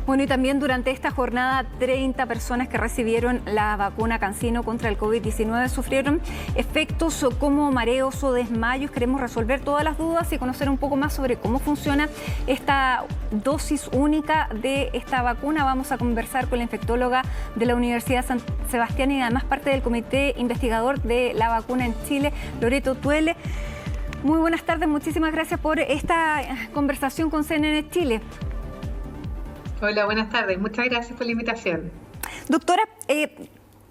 Bueno, y también durante esta jornada, 30 personas que recibieron la vacuna CanSino contra el COVID-19 sufrieron efectos como mareos o desmayos. Queremos resolver todas las dudas y conocer un poco más sobre cómo funciona esta dosis única de esta vacuna. Vamos a conversar con la infectóloga de la Universidad San Sebastián y además parte del comité investigador de la vacuna en Chile, Loreto Tuele. Muy buenas tardes, muchísimas gracias por esta conversación con CNN Chile. Hola, buenas tardes. Muchas gracias por la invitación. Doctora,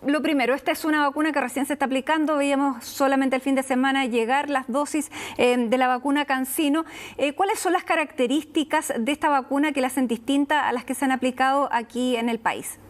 lo primero, esta es una vacuna que recién se está aplicando. Veíamos solamente el fin de semana llegar las dosis de la vacuna CanSino. ¿Cuáles son las características de esta vacuna que la hacen distinta a las que se han aplicado aquí en el país?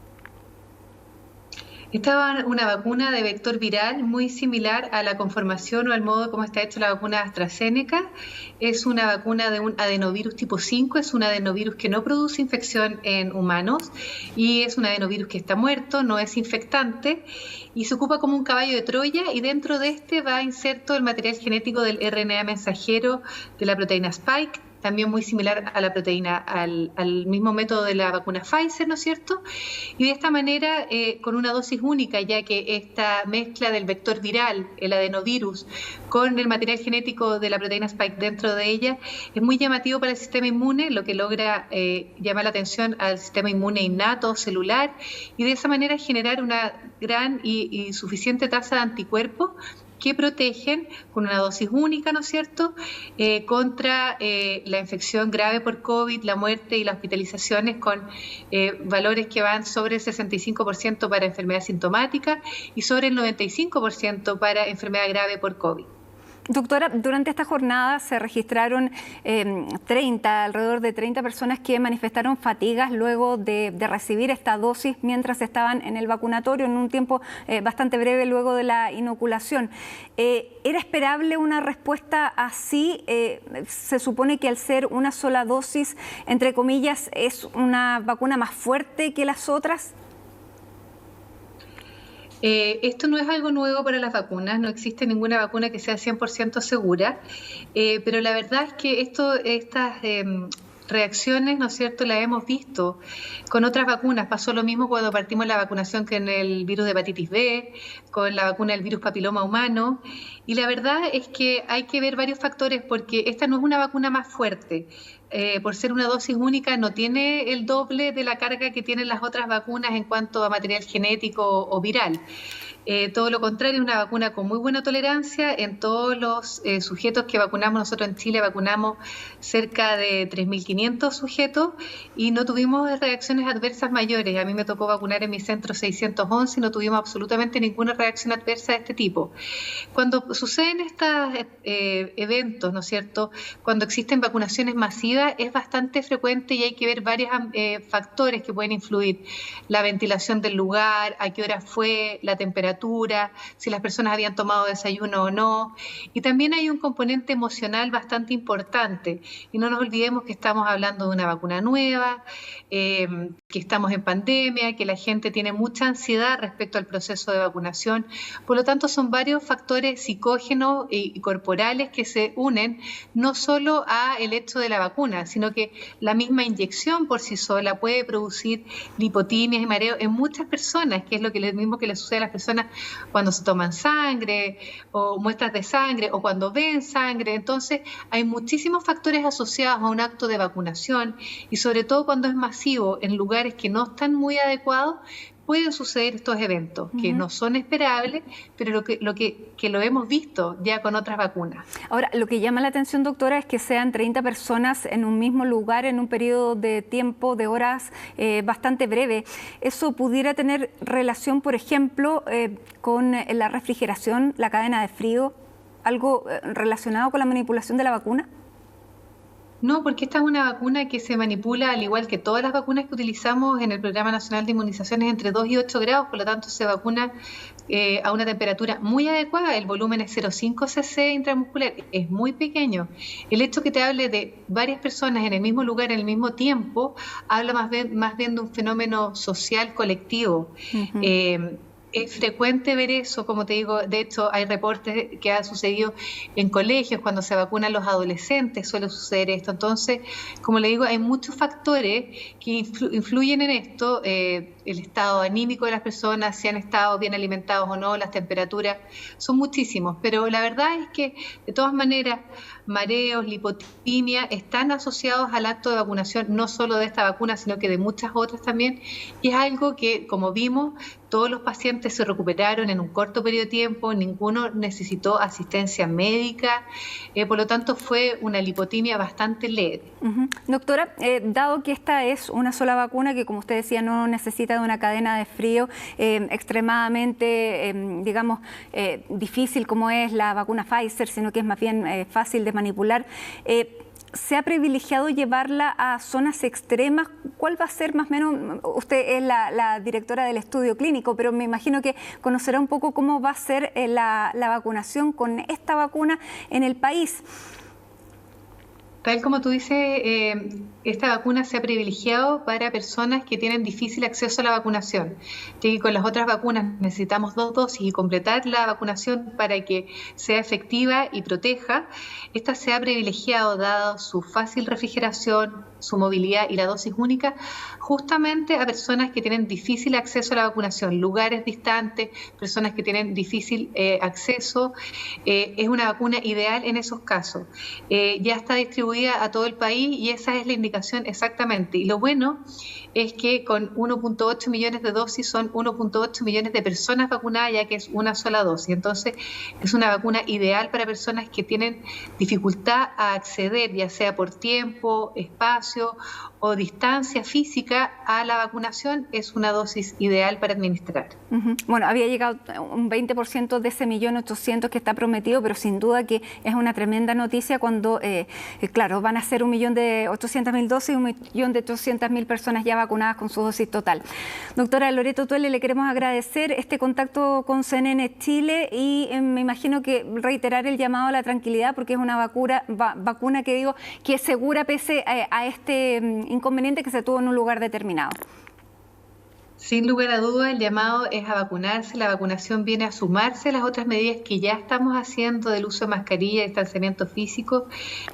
Esta es una vacuna de vector viral muy similar a la conformación o al modo como está hecha la vacuna AstraZeneca. Es una vacuna de un adenovirus tipo 5, es un adenovirus que no produce infección en humanos y es un adenovirus que está muerto, no es infectante y se ocupa como un caballo de Troya, y dentro de este va inserto el material genético del RNA mensajero de la proteína Spike, también muy similar a la proteína, al mismo método de la vacuna Pfizer, ¿no es cierto? Y de esta manera, con una dosis única, ya que esta mezcla del vector viral, el adenovirus, con el material genético de la proteína Spike dentro de ella, es muy llamativo para el sistema inmune, lo que logra llamar la atención al sistema inmune innato, celular, y de esa manera generar una gran y suficiente tasa de anticuerpos que protegen con una dosis única, ¿no es cierto?, contra la infección grave por COVID, la muerte y las hospitalizaciones, con valores que van sobre el 65% para enfermedad sintomática y sobre el 95% para enfermedad grave por COVID. Doctora, durante esta jornada se registraron alrededor de 30 personas que manifestaron fatigas luego de recibir esta dosis mientras estaban en el vacunatorio en un tiempo bastante breve luego de la inoculación. ¿Era esperable una respuesta así? Se supone que al ser una sola dosis, entre comillas, es una vacuna más fuerte que las otras. Esto no es algo nuevo para las vacunas, no existe ninguna vacuna que sea 100% segura, pero la verdad es que estas reacciones, ¿no es cierto?, las hemos visto con otras vacunas. Pasó lo mismo cuando partimos la vacunación con el virus de hepatitis B, con la vacuna del virus papiloma humano, y la verdad es que hay que ver varios factores porque esta no es una vacuna más fuerte. Por ser una dosis única no tiene el doble de la carga que tienen las otras vacunas en cuanto a material genético o viral. Todo lo contrario, es una vacuna con muy buena tolerancia en todos los sujetos que vacunamos. Nosotros en Chile vacunamos cerca de 3.500 sujetos y no tuvimos reacciones adversas mayores. A mí me tocó vacunar en mi centro 611 y no tuvimos absolutamente ninguna reacción adversa de este tipo. Cuando suceden estos eventos, ¿no es cierto?, cuando existen vacunaciones masivas, es bastante frecuente y hay que ver varios factores que pueden influir. La ventilación del lugar, a qué hora fue, la temperatura, si las personas habían tomado desayuno o no. Y también hay un componente emocional bastante importante. Y no nos olvidemos que estamos hablando de una vacuna nueva, que estamos en pandemia, que la gente tiene mucha ansiedad respecto al proceso de vacunación. Por lo tanto, son varios factores psicógenos y corporales que se unen no solo a el hecho de la vacuna, sino que la misma inyección por sí sola puede producir lipotimias y mareos en muchas personas, que es lo mismo que le sucede a las personas cuando se toman sangre o muestras de sangre o cuando ven sangre. Entonces hay muchísimos factores asociados a un acto de vacunación y sobre todo cuando es masivo en lugares que no están muy adecuados, pueden suceder estos eventos que no son esperables, pero que lo hemos visto ya con otras vacunas. Ahora, lo que llama la atención, doctora, es que sean 30 personas en un mismo lugar en un periodo de tiempo, de horas bastante breve. ¿Eso pudiera tener relación, por ejemplo, con la refrigeración, la cadena de frío, algo relacionado con la manipulación de la vacuna? No, porque esta es una vacuna que se manipula al igual que todas las vacunas que utilizamos en el Programa Nacional de Inmunizaciones entre 2 y 8 grados, por lo tanto se vacuna a una temperatura muy adecuada. El volumen es 0,5 cc intramuscular, es muy pequeño. El hecho que te hable de varias personas en el mismo lugar, en el mismo tiempo, habla más bien de un fenómeno social colectivo. Es frecuente ver eso, como te digo, de hecho hay reportes que ha sucedido en colegios cuando se vacunan los adolescentes, suele suceder esto. Entonces, como le digo, hay muchos factores que influyen en esto, el estado anímico de las personas, si han estado bien alimentados o no, las temperaturas, son muchísimos, pero la verdad es que de todas maneras mareos, lipotimia están asociados al acto de vacunación, no solo de esta vacuna, sino que de muchas otras también, y es algo que, como vimos, todos los pacientes se recuperaron en un corto periodo de tiempo, ninguno necesitó asistencia médica, por lo tanto fue una lipotimia bastante leve. Doctora, dado que esta es una sola vacuna que, como usted decía, no necesita de una cadena de frío extremadamente, digamos, difícil como es la vacuna Pfizer, sino que es más bien fácil de manipular, ¿se ha privilegiado llevarla a zonas extremas? ¿Cuál va a ser más o menos? Usted es la directora del estudio clínico, pero me imagino que conocerá un poco cómo va a ser la vacunación con esta vacuna en el país. Tal como tú dices, esta vacuna se ha privilegiado para personas que tienen difícil acceso a la vacunación. Y con las otras vacunas necesitamos 2 dosis y completar la vacunación para que sea efectiva y proteja. Esta se ha privilegiado dado su fácil refrigeración, su movilidad y la dosis única, justamente a personas que tienen difícil acceso a la vacunación, lugares distantes, personas que tienen difícil acceso. Es una vacuna ideal en esos casos. Ya está distribuida a todo el país y esa es la indicación exactamente. Y lo bueno es que con 1.8 millones de dosis son 1.8 millones de personas vacunadas, ya que es una sola dosis. Entonces, es una vacuna ideal para personas que tienen dificultad a acceder, ya sea por tiempo, espacio o distancia física a la vacunación. Es una dosis ideal para administrar. Bueno, había llegado un 20% de ese 1.800.000 que está prometido, pero sin duda que es una tremenda noticia cuando, claro, van a ser 1.800.000 dosis y 1.800.000 personas ya vacunadas con su dosis total. Doctora Loreto Tuelle, le queremos agradecer este contacto con CNN Chile y me imagino que reiterar el llamado a la tranquilidad, porque es una vacuna que es segura pese a este inconveniente que se tuvo en un lugar determinado. Sin lugar a dudas, el llamado es a vacunarse. La vacunación viene a sumarse a las otras medidas que ya estamos haciendo del uso de mascarilla, distanciamiento físico,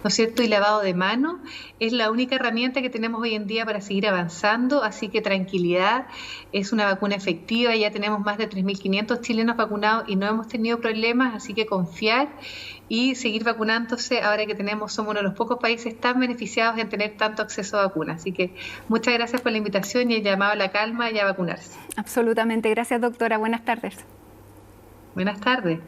¿no es cierto?, y lavado de manos. Es la única herramienta que tenemos hoy en día para seguir avanzando, así que tranquilidad, es una vacuna efectiva, ya tenemos más de 3.500 chilenos vacunados y no hemos tenido problemas, así que confiar y seguir vacunándose ahora que somos uno de los pocos países tan beneficiados en tener tanto acceso a vacunas. Así que muchas gracias por la invitación y el llamado a la calma y a vacunarse. Absolutamente. Gracias, doctora. Buenas tardes. Buenas tardes.